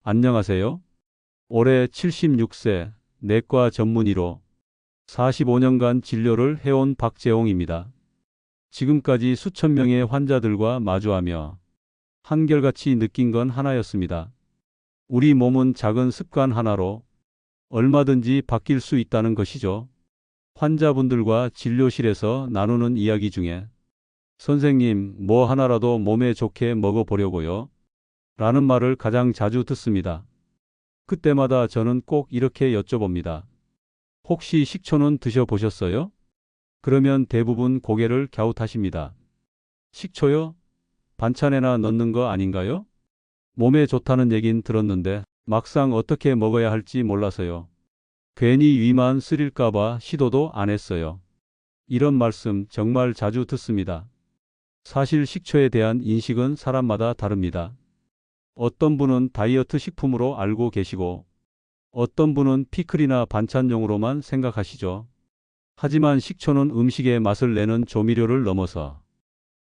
안녕하세요. 올해 76세 내과 전문의로 45년간 진료를 해온 박재홍입니다. 지금까지 수천 명의 환자들과 마주하며 한결같이 느낀 건 하나였습니다. 우리 몸은 작은 습관 하나로 얼마든지 바뀔 수 있다는 것이죠. 환자분들과 진료실에서 나누는 이야기 중에 선생님, 뭐 하나라도 몸에 좋게 먹어보려고요. 라는 말을 가장 자주 듣습니다. 그때마다 저는 꼭 이렇게 여쭤봅니다. 혹시 식초는 드셔보셨어요? 그러면 대부분 고개를 갸웃하십니다. 식초요? 반찬에나 넣는 거 아닌가요? 몸에 좋다는 얘긴 들었는데 막상 어떻게 먹어야 할지 몰라서요. 괜히 위만 쓰릴까봐 시도도 안 했어요. 이런 말씀 정말 자주 듣습니다. 사실 식초에 대한 인식은 사람마다 다릅니다. 어떤 분은 다이어트 식품으로 알고 계시고 어떤 분은 피클이나 반찬용으로만 생각하시죠. 하지만 식초는 음식의 맛을 내는 조미료를 넘어서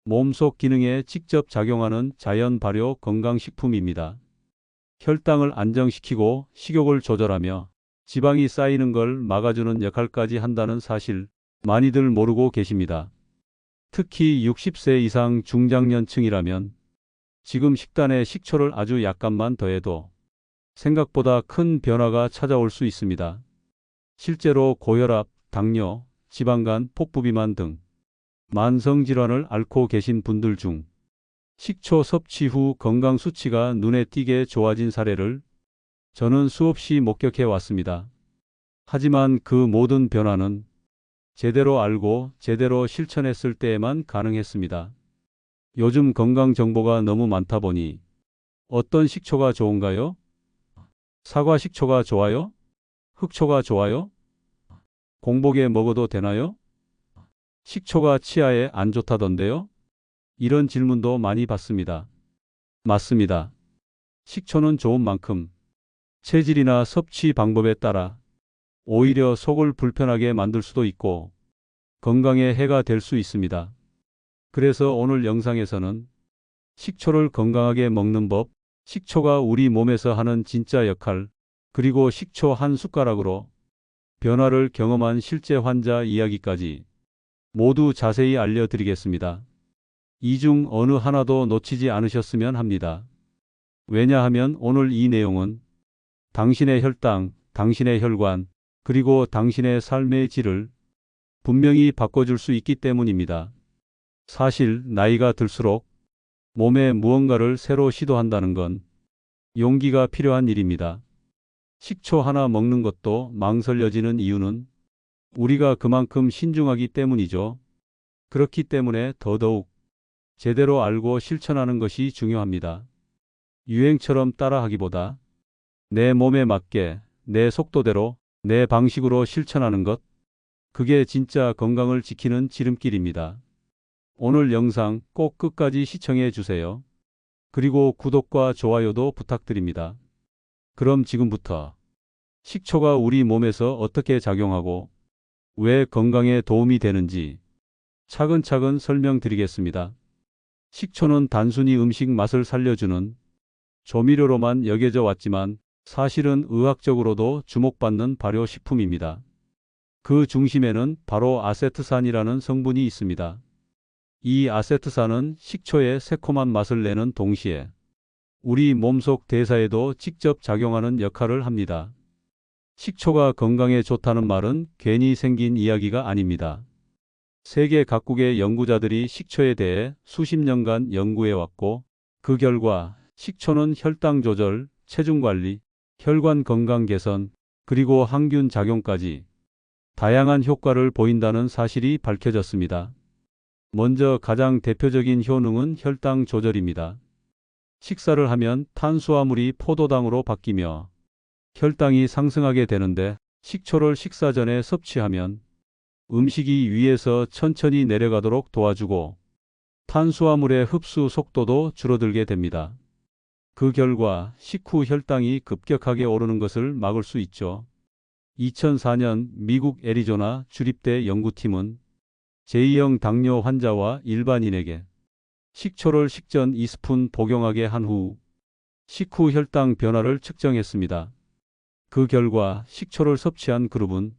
몸속 기능에 직접 작용하는 자연 발효 건강식품입니다. 혈당을 안정시키고 식욕을 조절하며 지방이 쌓이는 걸 막아주는 역할까지 한다는 사실 많이들 모르고 계십니다. 특히 60세 이상 중장년층이라면 지금 식단에 식초를 아주 약간만 더해도 생각보다 큰 변화가 찾아올 수 있습니다. 실제로 고혈압, 당뇨, 지방간, 폭부비만 등 만성질환을 앓고 계신 분들 중 식초 섭취 후 건강 수치가 눈에 띄게 좋아진 사례를 저는 수없이 목격해 왔습니다. 하지만 그 모든 변화는 제대로 알고 제대로 실천했을 때에만 가능했습니다. 요즘 건강 정보가 너무 많다 보니 어떤 식초가 좋은가요? 사과 식초가 좋아요? 흑초가 좋아요? 공복에 먹어도 되나요? 식초가 치아에 안 좋다던데요? 이런 질문도 많이 받습니다. 맞습니다. 식초는 좋은 만큼 체질이나 섭취 방법에 따라 오히려 속을 불편하게 만들 수도 있고 건강에 해가 될 수 있습니다. 그래서 오늘 영상에서는 식초를 건강하게 먹는 법, 식초가 우리 몸에서 하는 진짜 역할, 그리고 식초 한 숟가락으로 변화를 경험한 실제 환자 이야기까지 모두 자세히 알려드리겠습니다. 이 중 어느 하나도 놓치지 않으셨으면 합니다. 왜냐하면 오늘 이 내용은 당신의 혈당, 당신의 혈관, 그리고 당신의 삶의 질을 분명히 바꿔줄 수 있기 때문입니다. 사실 나이가 들수록 몸에 무언가를 새로 시도한다는 건 용기가 필요한 일입니다. 식초 하나 먹는 것도 망설여지는 이유는 우리가 그만큼 신중하기 때문이죠. 그렇기 때문에 더더욱 제대로 알고 실천하는 것이 중요합니다. 유행처럼 따라하기보다 내 몸에 맞게, 내 속도대로, 내 방식으로 실천하는 것, 그게 진짜 건강을 지키는 지름길입니다. 오늘 영상 꼭 끝까지 시청해 주세요. 그리고 구독과 좋아요도 부탁드립니다. 그럼 지금부터 식초가 우리 몸에서 어떻게 작용하고 왜 건강에 도움이 되는지 차근차근 설명드리겠습니다. 식초는 단순히 음식 맛을 살려주는 조미료로만 여겨져 왔지만 사실은 의학적으로도 주목받는 발효식품입니다. 그 중심에는 바로 아세트산이라는 성분이 있습니다. 이 아세트산은 식초의 새콤한 맛을 내는 동시에 우리 몸속 대사에도 직접 작용하는 역할을 합니다. 식초가 건강에 좋다는 말은 괜히 생긴 이야기가 아닙니다. 세계 각국의 연구자들이 식초에 대해 수십 년간 연구해 왔고 그 결과 식초는 혈당 조절, 체중 관리, 혈관 건강 개선, 그리고 항균 작용까지 다양한 효과를 보인다는 사실이 밝혀졌습니다. 먼저 가장 대표적인 효능은 혈당 조절입니다. 식사를 하면 탄수화물이 포도당으로 바뀌며 혈당이 상승하게 되는데 식초를 식사 전에 섭취하면 음식이 위에서 천천히 내려가도록 도와주고 탄수화물의 흡수 속도도 줄어들게 됩니다. 그 결과 식후 혈당이 급격하게 오르는 것을 막을 수 있죠. 2004년 미국 애리조나 주립대 연구팀은 제2형 당뇨 환자와 일반인에게 식초를 식전 2스푼 복용하게 한 후 식후 혈당 변화를 측정했습니다. 그 결과 식초를 섭취한 그룹은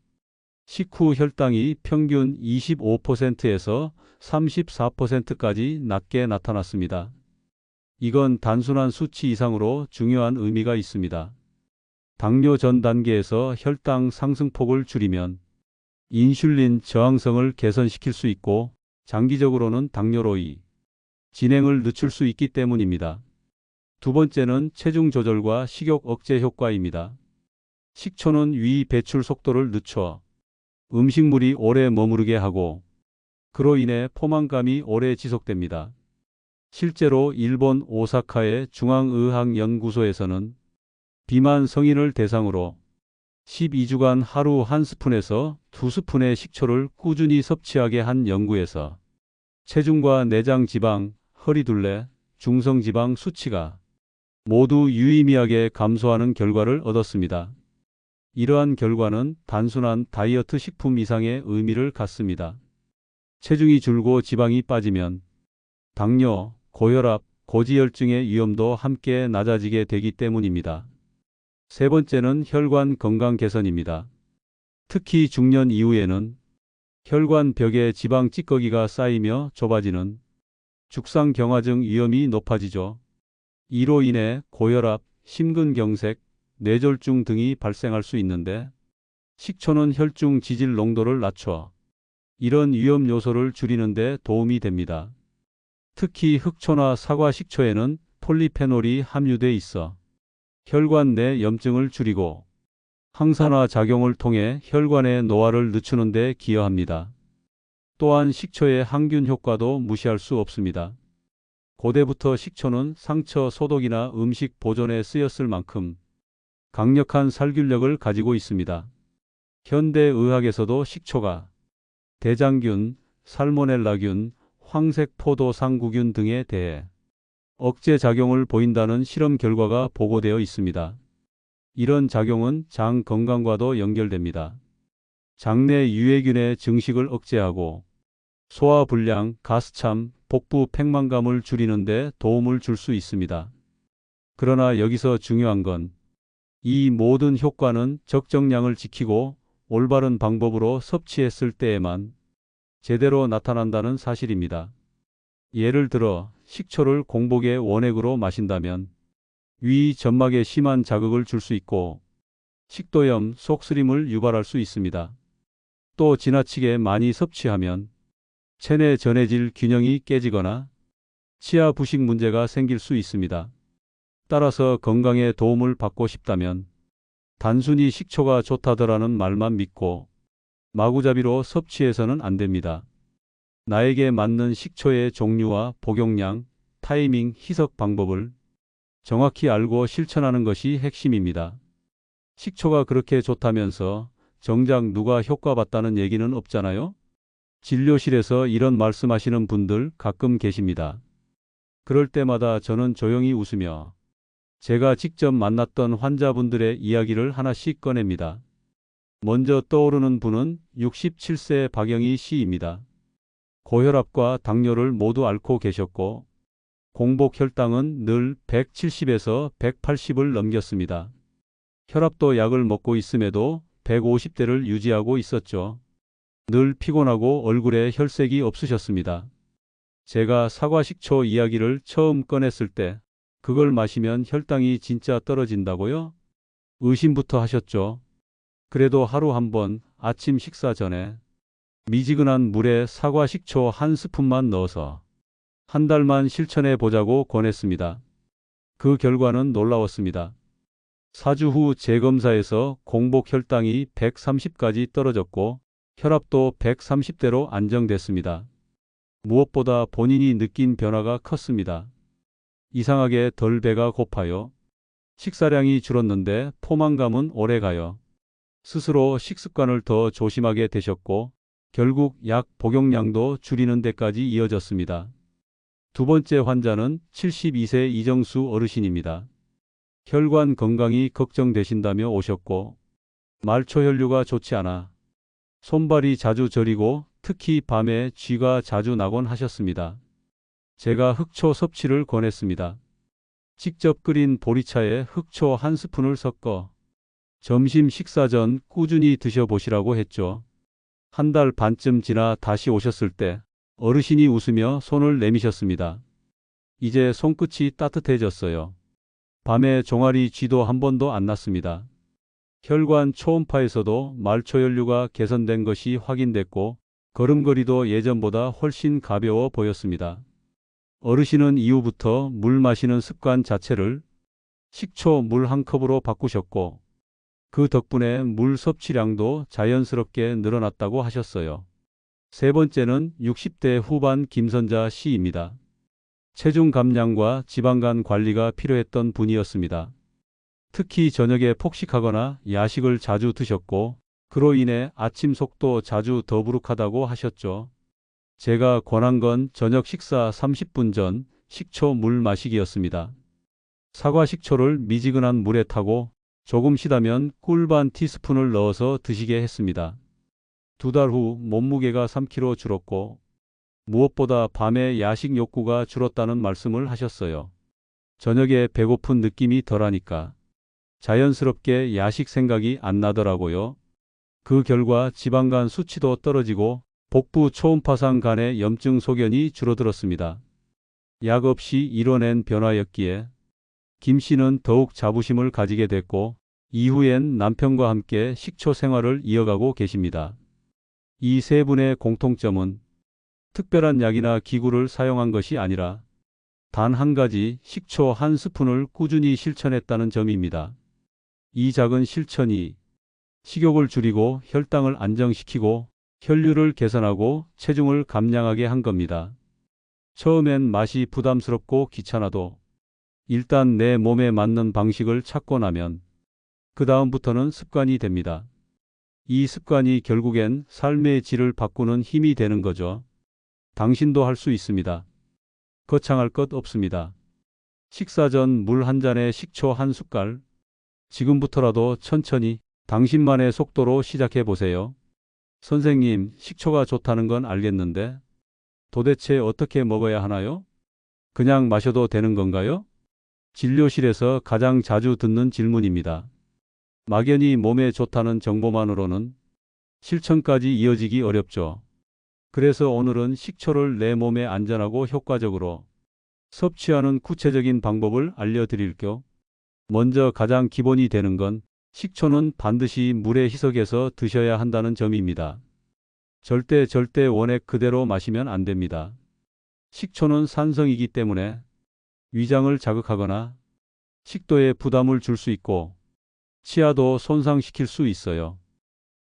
식후 혈당이 평균 25%에서 34%까지 낮게 나타났습니다. 이건 단순한 수치 이상으로 중요한 의미가 있습니다. 당뇨 전 단계에서 혈당 상승폭을 줄이면 인슐린 저항성을 개선시킬 수 있고 장기적으로는 당뇨로의 진행을 늦출 수 있기 때문입니다. 두 번째는 체중 조절과 식욕 억제 효과입니다. 식초는 위 배출 속도를 늦춰 음식물이 오래 머무르게 하고 그로 인해 포만감이 오래 지속됩니다. 실제로 일본 오사카의 중앙의학연구소에서는 비만 성인을 대상으로 12주간 하루 1스푼에서 2스푼의 식초를 꾸준히 섭취하게 한 연구에서 체중과 내장 지방, 허리둘레, 중성지방 수치가 모두 유의미하게 감소하는 결과를 얻었습니다. 이러한 결과는 단순한 다이어트 식품 이상의 의미를 갖습니다. 체중이 줄고 지방이 빠지면 당뇨, 고혈압, 고지혈증의 위험도 함께 낮아지게 되기 때문입니다. 세 번째는 혈관 건강 개선입니다. 특히 중년 이후에는 혈관 벽에 지방 찌꺼기가 쌓이며 좁아지는 죽상경화증 위험이 높아지죠. 이로 인해 고혈압, 심근경색, 뇌졸중 등이 발생할 수 있는데 식초는 혈중 지질 농도를 낮춰 이런 위험 요소를 줄이는 데 도움이 됩니다. 특히 흑초나 사과 식초에는 폴리페놀이 함유돼 있어 혈관 내 염증을 줄이고 항산화 작용을 통해 혈관의 노화를 늦추는 데 기여합니다. 또한 식초의 항균 효과도 무시할 수 없습니다. 고대부터 식초는 상처 소독이나 음식 보존에 쓰였을 만큼 강력한 살균력을 가지고 있습니다. 현대 의학에서도 식초가 대장균, 살모넬라균, 황색포도상구균 등에 대해 억제 작용을 보인다는 실험 결과가 보고되어 있습니다. 이런 작용은 장 건강과도 연결됩니다. 장내 유해균의 증식을 억제하고 소화불량, 가스참, 복부 팽만감을 줄이는 데 도움을 줄 수 있습니다. 그러나 여기서 중요한 건 이 모든 효과는 적정량을 지키고 올바른 방법으로 섭취했을 때에만 제대로 나타난다는 사실입니다. 예를 들어 식초를 공복에 원액으로 마신다면 위 점막에 심한 자극을 줄 수 있고 식도염, 속쓰림을 유발할 수 있습니다. 또 지나치게 많이 섭취하면 체내 전해질 균형이 깨지거나 치아 부식 문제가 생길 수 있습니다. 따라서 건강에 도움을 받고 싶다면 단순히 식초가 좋다더라는 말만 믿고 마구잡이로 섭취해서는 안 됩니다. 나에게 맞는 식초의 종류와 복용량, 타이밍, 희석 방법을 정확히 알고 실천하는 것이 핵심입니다. 식초가 그렇게 좋다면서 정작 누가 효과 봤다는 얘기는 없잖아요? 진료실에서 이런 말씀하시는 분들 가끔 계십니다. 그럴 때마다 저는 조용히 웃으며 제가 직접 만났던 환자분들의 이야기를 하나씩 꺼냅니다. 먼저 떠오르는 분은 67세 박영희 씨입니다. 고혈압과 당뇨를 모두 앓고 계셨고 공복 혈당은 늘 170에서 180을 넘겼습니다. 혈압도 약을 먹고 있음에도 150대를 유지하고 있었죠. 늘 피곤하고 얼굴에 혈색이 없으셨습니다. 제가 사과식초 이야기를 처음 꺼냈을 때 그걸 마시면 혈당이 진짜 떨어진다고요? 의심부터 하셨죠. 그래도 하루 한 번 아침 식사 전에 미지근한 물에 사과식초 1스푼만 넣어서 한 달만 실천해 보자고 권했습니다. 그 결과는 놀라웠습니다. 4주 후 재검사에서 공복 혈당이 130까지 떨어졌고 혈압도 130대로 안정됐습니다. 무엇보다 본인이 느낀 변화가 컸습니다. 이상하게 덜 배가 고파요. 식사량이 줄었는데 포만감은 오래 가요. 스스로 식습관을 더 조심하게 되셨고 결국 약 복용량도 줄이는 데까지 이어졌습니다. 두 번째 환자는 72세 이정수 어르신입니다. 혈관 건강이 걱정되신다며 오셨고 말초 혈류가 좋지 않아 손발이 자주 저리고 특히 밤에 쥐가 자주 나곤 하셨습니다. 제가 흑초 섭취를 권했습니다. 직접 끓인 보리차에 흑초 한 스푼을 섞어 점심 식사 전 꾸준히 드셔보시라고 했죠. 한 달 반쯤 지나 다시 오셨을 때 어르신이 웃으며 손을 내미셨습니다. 이제 손끝이 따뜻해졌어요. 밤에 종아리 쥐도 한 번도 안 났습니다. 혈관 초음파에서도 말초연류가 개선된 것이 확인됐고 걸음걸이도 예전보다 훨씬 가벼워 보였습니다. 어르신은 이후부터 물 마시는 습관 자체를 식초 물 한 컵으로 바꾸셨고 그 덕분에 물 섭취량도 자연스럽게 늘어났다고 하셨어요. 세 번째는 60대 후반 김선자 씨입니다. 체중 감량과 지방간 관리가 필요했던 분이었습니다. 특히 저녁에 폭식하거나 야식을 자주 드셨고 그로 인해 아침 속도 자주 더부룩하다고 하셨죠. 제가 권한 건 저녁 식사 30분 전 식초 물 마시기였습니다. 사과 식초를 미지근한 물에 타고 조금 시다면 꿀 반 티스푼을 넣어서 드시게 했습니다. 2달 후 몸무게가 3kg 줄었고 무엇보다 밤에 야식 욕구가 줄었다는 말씀을 하셨어요. 저녁에 배고픈 느낌이 덜하니까 자연스럽게 야식 생각이 안 나더라고요. 그 결과 지방간 수치도 떨어지고 복부 초음파상 간의 염증 소견이 줄어들었습니다. 약 없이 이뤄낸 변화였기에 김 씨는 더욱 자부심을 가지게 됐고 이후엔 남편과 함께 식초 생활을 이어가고 계십니다. 이 세 분의 공통점은 특별한 약이나 기구를 사용한 것이 아니라 단 한 가지 식초 한 스푼을 꾸준히 실천했다는 점입니다. 이 작은 실천이 식욕을 줄이고 혈당을 안정시키고 혈류를 개선하고 체중을 감량하게 한 겁니다. 처음엔 맛이 부담스럽고 귀찮아도 일단 내 몸에 맞는 방식을 찾고 나면 그 다음부터는 습관이 됩니다. 이 습관이 결국엔 삶의 질을 바꾸는 힘이 되는 거죠. 당신도 할 수 있습니다. 거창할 것 없습니다. 식사 전 물 한 잔에 식초 한 숟갈. 지금부터라도 천천히 당신만의 속도로 시작해 보세요. 선생님, 식초가 좋다는 건 알겠는데 도대체 어떻게 먹어야 하나요? 그냥 마셔도 되는 건가요? 진료실에서 가장 자주 듣는 질문입니다. 막연히 몸에 좋다는 정보만으로는 실천까지 이어지기 어렵죠. 그래서 오늘은 식초를 내 몸에 안전하고 효과적으로 섭취하는 구체적인 방법을 알려드릴게요. 먼저 가장 기본이 되는 건 식초는 반드시 물에 희석해서 드셔야 한다는 점입니다. 절대 원액 그대로 마시면 안 됩니다. 식초는 산성이기 때문에 위장을 자극하거나 식도에 부담을 줄 수 있고 치아도 손상시킬 수 있어요.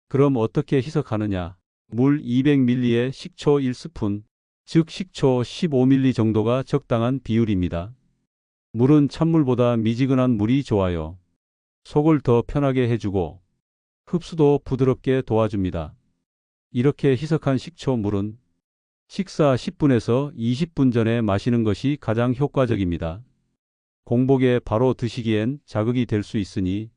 그럼 어떻게 희석하느냐? 물 200ml에 식초 1스푼, 즉 식초 15ml 정도가 적당한 비율입니다. 물은 찬물보다 미지근한 물이 좋아요. 속을 더 편하게 해주고 흡수도 부드럽게 도와줍니다. 이렇게 희석한 식초물은 식사 10분에서 20분 전에 마시는 것이 가장 효과적입니다. 공복에 바로 드시기엔 자극이 될 수 있으니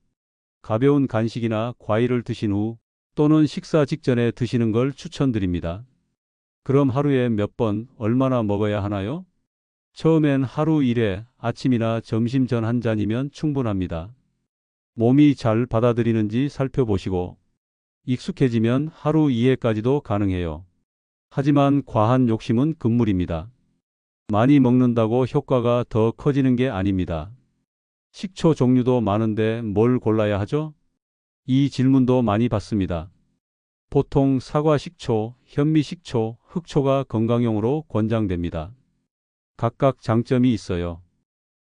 가벼운 간식이나 과일을 드신 후 또는 식사 직전에 드시는 걸 추천드립니다. 그럼 하루에 몇 번, 얼마나 먹어야 하나요? 처음엔 하루 1회, 아침이나 점심 전 한 잔이면 충분합니다. 몸이 잘 받아들이는지 살펴보시고 익숙해지면 하루 2회까지도 가능해요. 하지만 과한 욕심은 금물입니다. 많이 먹는다고 효과가 더 커지는 게 아닙니다. 식초 종류도 많은데 뭘 골라야 하죠? 이 질문도 많이 받습니다. 보통 사과 식초, 현미 식초, 흑초가 건강용으로 권장됩니다. 각각 장점이 있어요.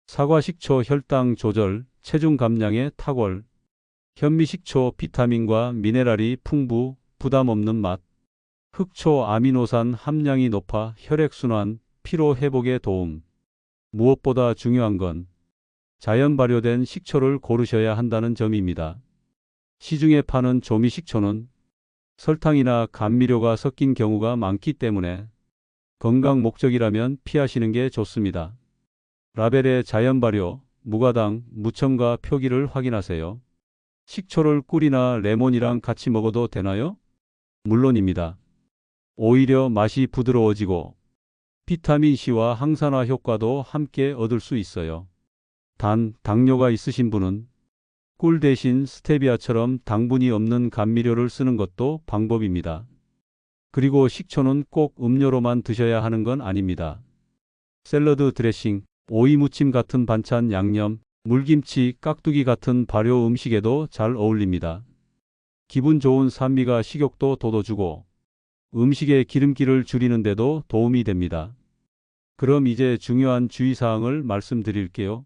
사과 식초 혈당 조절, 체중 감량에 탁월, 현미 식초 비타민과 미네랄이 풍부, 부담 없는 맛, 흑초 아미노산 함량이 높아 혈액순환, 피로 회복에 도움. 무엇보다 중요한 건 자연 발효된 식초를 고르셔야 한다는 점입니다. 시중에 파는 조미 식초는 설탕이나 감미료가 섞인 경우가 많기 때문에 건강 목적이라면 피하시는 게 좋습니다. 라벨에 자연 발효, 무가당, 무첨가 표기를 확인하세요. 식초를 꿀이나 레몬이랑 같이 먹어도 되나요? 물론입니다. 오히려 맛이 부드러워지고 비타민C와 항산화 효과도 함께 얻을 수 있어요. 단, 당뇨가 있으신 분은 꿀 대신 스테비아처럼 당분이 없는 감미료를 쓰는 것도 방법입니다. 그리고 식초는 꼭 음료로만 드셔야 하는 건 아닙니다. 샐러드 드레싱, 오이 무침 같은 반찬 양념, 물김치, 깍두기 같은 발효 음식에도 잘 어울립니다. 기분 좋은 산미가 식욕도 돋워주고 음식의 기름기를 줄이는 데도 도움이 됩니다. 그럼 이제 중요한 주의사항을 말씀드릴게요.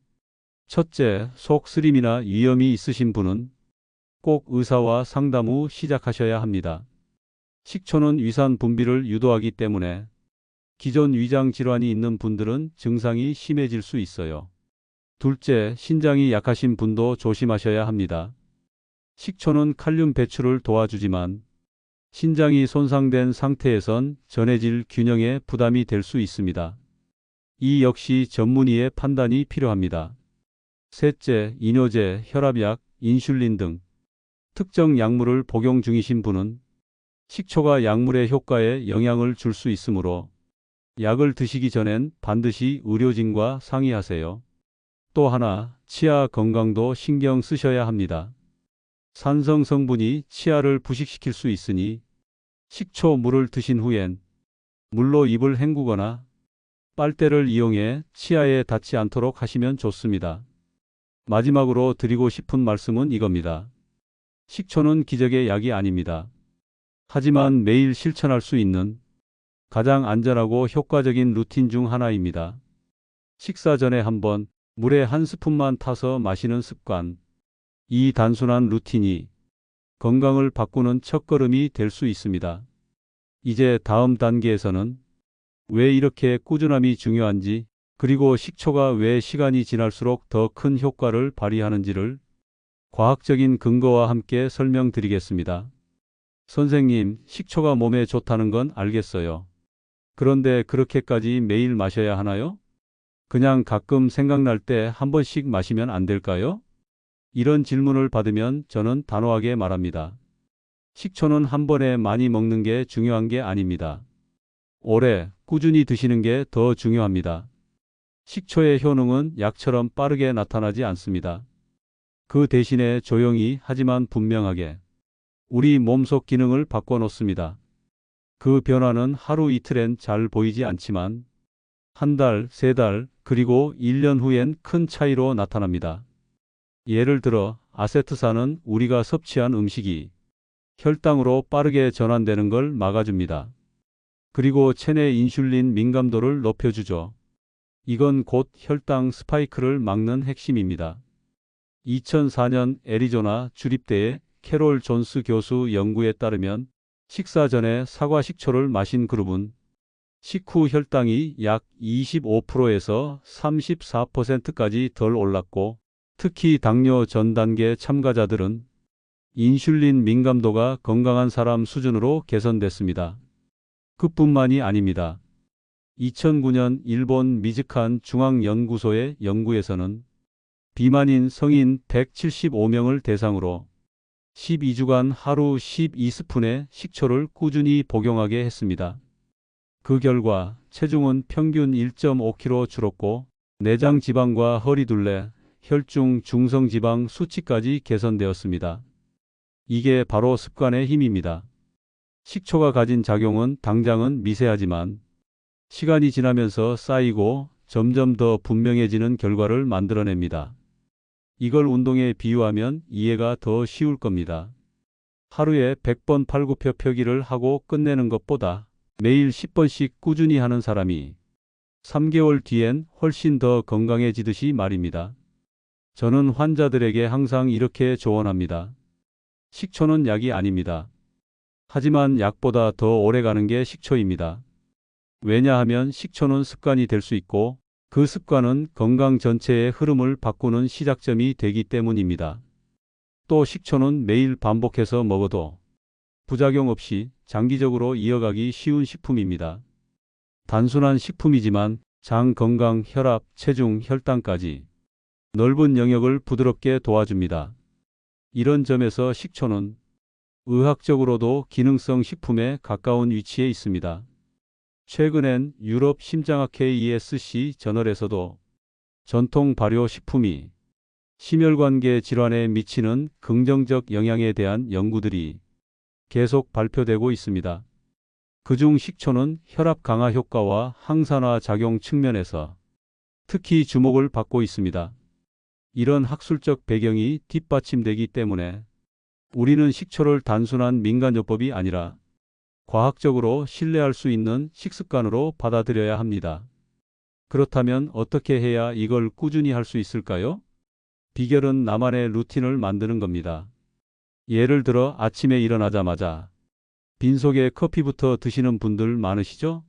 첫째, 속 쓰림이나 위염이 있으신 분은 꼭 의사와 상담 후 시작하셔야 합니다. 식초는 위산 분비를 유도하기 때문에 기존 위장 질환이 있는 분들은 증상이 심해질 수 있어요. 둘째, 신장이 약하신 분도 조심하셔야 합니다. 식초는 칼륨 배출을 도와주지만 신장이 손상된 상태에선 전해질 균형에 부담이 될 수 있습니다. 이 역시 전문의의 판단이 필요합니다. 셋째, 이뇨제, 혈압약, 인슐린 등 특정 약물을 복용 중이신 분은 식초가 약물의 효과에 영향을 줄 수 있으므로 약을 드시기 전엔 반드시 의료진과 상의하세요. 또 하나, 치아 건강도 신경 쓰셔야 합니다. 산성 성분이 치아를 부식시킬 수 있으니 식초 물을 드신 후엔 물로 입을 헹구거나 빨대를 이용해 치아에 닿지 않도록 하시면 좋습니다. 마지막으로 드리고 싶은 말씀은 이겁니다. 식초는 기적의 약이 아닙니다. 하지만 매일 실천할 수 있는 가장 안전하고 효과적인 루틴 중 하나입니다. 식사 전에 한번 물에 한 스푼만 타서 마시는 습관. 이 단순한 루틴이 건강을 바꾸는 첫걸음이 될 수 있습니다. 이제 다음 단계에서는 왜 이렇게 꾸준함이 중요한지, 그리고 식초가 왜 시간이 지날수록 더 큰 효과를 발휘하는지를 과학적인 근거와 함께 설명드리겠습니다. 선생님, 식초가 몸에 좋다는 건 알겠어요. 그런데 그렇게까지 매일 마셔야 하나요? 그냥 가끔 생각날 때 한 번씩 마시면 안 될까요? 이런 질문을 받으면 저는 단호하게 말합니다. 식초는 한 번에 많이 먹는 게 중요한 게 아닙니다. 오래, 꾸준히 드시는 게 더 중요합니다. 식초의 효능은 약처럼 빠르게 나타나지 않습니다. 그 대신에 조용히 하지만 분명하게 우리 몸속 기능을 바꿔놓습니다. 그 변화는 하루 이틀엔 잘 보이지 않지만 한 달, 세 달, 그리고 1년 후엔 큰 차이로 나타납니다. 예를 들어 아세트산은 우리가 섭취한 음식이 혈당으로 빠르게 전환되는 걸 막아줍니다. 그리고 체내 인슐린 민감도를 높여주죠. 이건 곧 혈당 스파이크를 막는 핵심입니다. 2004년 애리조나 주립대의 캐롤 존스 교수 연구에 따르면 식사 전에 사과 식초를 마신 그룹은 식후 혈당이 약 25%에서 34%까지 덜 올랐고, 특히 당뇨 전 단계 참가자들은 인슐린 민감도가 건강한 사람 수준으로 개선됐습니다. 그뿐만이 아닙니다. 2009년 일본 미즈칸 중앙연구소의 연구에서는 비만인 성인 175명을 대상으로 12주간 하루 12스푼의 식초를 꾸준히 복용하게 했습니다. 그 결과 체중은 평균 1.5kg 줄었고 내장 지방과 허리둘레, 혈중 중성지방 수치까지 개선되었습니다. 이게 바로 습관의 힘입니다. 식초가 가진 작용은 당장은 미세하지만 시간이 지나면서 쌓이고 점점 더 분명해지는 결과를 만들어냅니다. 이걸 운동에 비유하면 이해가 더 쉬울 겁니다. 하루에 100번 팔굽혀 펴기를 하고 끝내는 것보다 매일 10번씩 꾸준히 하는 사람이 3개월 뒤엔 훨씬 더 건강해지듯이 말입니다. 저는 환자들에게 항상 이렇게 조언합니다. 식초는 약이 아닙니다. 하지만 약보다 더 오래가는 게 식초입니다. 왜냐하면 식초는 습관이 될 수 있고 그 습관은 건강 전체의 흐름을 바꾸는 시작점이 되기 때문입니다. 또 식초는 매일 반복해서 먹어도 부작용 없이 장기적으로 이어가기 쉬운 식품입니다. 단순한 식품이지만 장 건강, 혈압, 체중, 혈당까지 넓은 영역을 부드럽게 도와줍니다. 이런 점에서 식초는 의학적으로도 기능성 식품에 가까운 위치에 있습니다. 최근엔 유럽 심장학회 ESC 저널에서도 전통 발효 식품이 심혈관계 질환에 미치는 긍정적 영향에 대한 연구들이 계속 발표되고 있습니다. 그중 식초는 혈압 강화 효과와 항산화 작용 측면에서 특히 주목을 받고 있습니다. 이런 학술적 배경이 뒷받침되기 때문에 우리는 식초를 단순한 민간요법이 아니라 과학적으로 신뢰할 수 있는 식습관으로 받아들여야 합니다. 그렇다면 어떻게 해야 이걸 꾸준히 할 수 있을까요? 비결은 나만의 루틴을 만드는 겁니다. 예를 들어 아침에 일어나자마자 빈속에 커피부터 드시는 분들 많으시죠?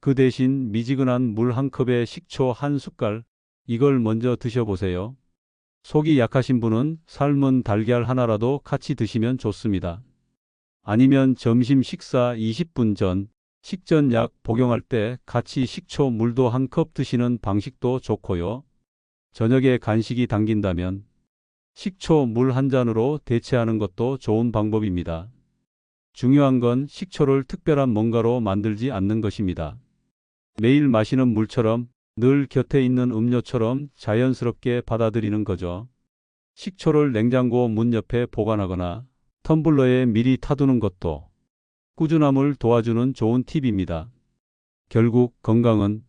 그 대신 미지근한 물 한 컵에 식초 한 숟갈, 이걸 먼저 드셔보세요. 속이 약하신 분은 삶은 달걀 하나라도 같이 드시면 좋습니다. 아니면 점심 식사 20분 전, 식전 약 복용할 때 같이 식초 물도 한 컵 드시는 방식도 좋고요. 저녁에 간식이 당긴다면 식초 물 한 잔으로 대체하는 것도 좋은 방법입니다. 중요한 건 식초를 특별한 뭔가로 만들지 않는 것입니다. 매일 마시는 물처럼, 늘 곁에 있는 음료처럼 자연스럽게 받아들이는 거죠. 식초를 냉장고 문 옆에 보관하거나 텀블러에 미리 타두는 것도 꾸준함을 도와주는 좋은 팁입니다. 결국 건강은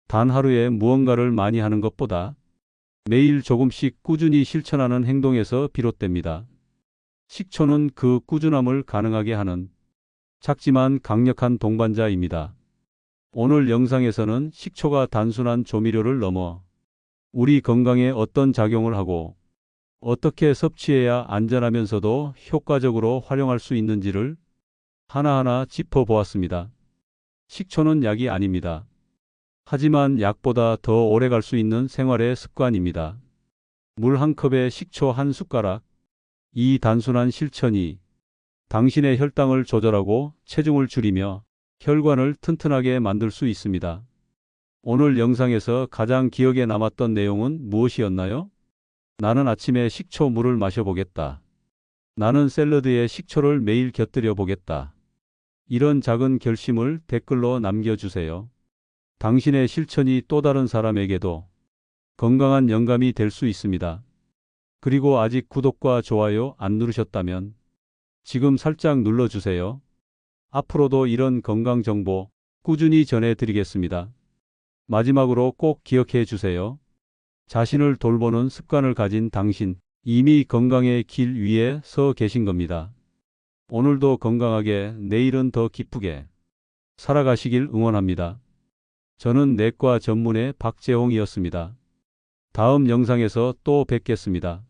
단 하루에 무언가를 많이 하는 것보다 매일 조금씩 꾸준히 실천하는 행동에서 비롯됩니다. 식초는 그 꾸준함을 가능하게 하는 작지만 강력한 동반자입니다. 오늘 영상에서는 식초가 단순한 조미료를 넘어 우리 건강에 어떤 작용을 하고 어떻게 섭취해야 안전하면서도 효과적으로 활용할 수 있는지를 하나하나 짚어보았습니다. 식초는 약이 아닙니다. 하지만 약보다 더 오래 갈 수 있는 생활의 습관입니다. 물 한 컵에 식초 한 숟가락, 이 단순한 실천이 당신의 혈당을 조절하고 체중을 줄이며 혈관을 튼튼하게 만들 수 있습니다. 오늘 영상에서 가장 기억에 남았던 내용은 무엇이었나요? 나는 아침에 식초 물을 마셔보겠다. 나는 샐러드에 식초를 매일 곁들여 보겠다. 이런 작은 결심을 댓글로 남겨주세요. 당신의 실천이 또 다른 사람에게도 건강한 영감이 될 수 있습니다. 그리고 아직 구독과 좋아요 안 누르셨다면 지금 살짝 눌러주세요. 앞으로도 이런 건강 정보 꾸준히 전해드리겠습니다. 마지막으로 꼭 기억해 주세요. 자신을 돌보는 습관을 가진 당신, 이미 건강의 길 위에 서 계신 겁니다. 오늘도 건강하게, 내일은 더 기쁘게 살아가시길 응원합니다. 저는 내과 전문의 박재홍이었습니다. 다음 영상에서 또 뵙겠습니다.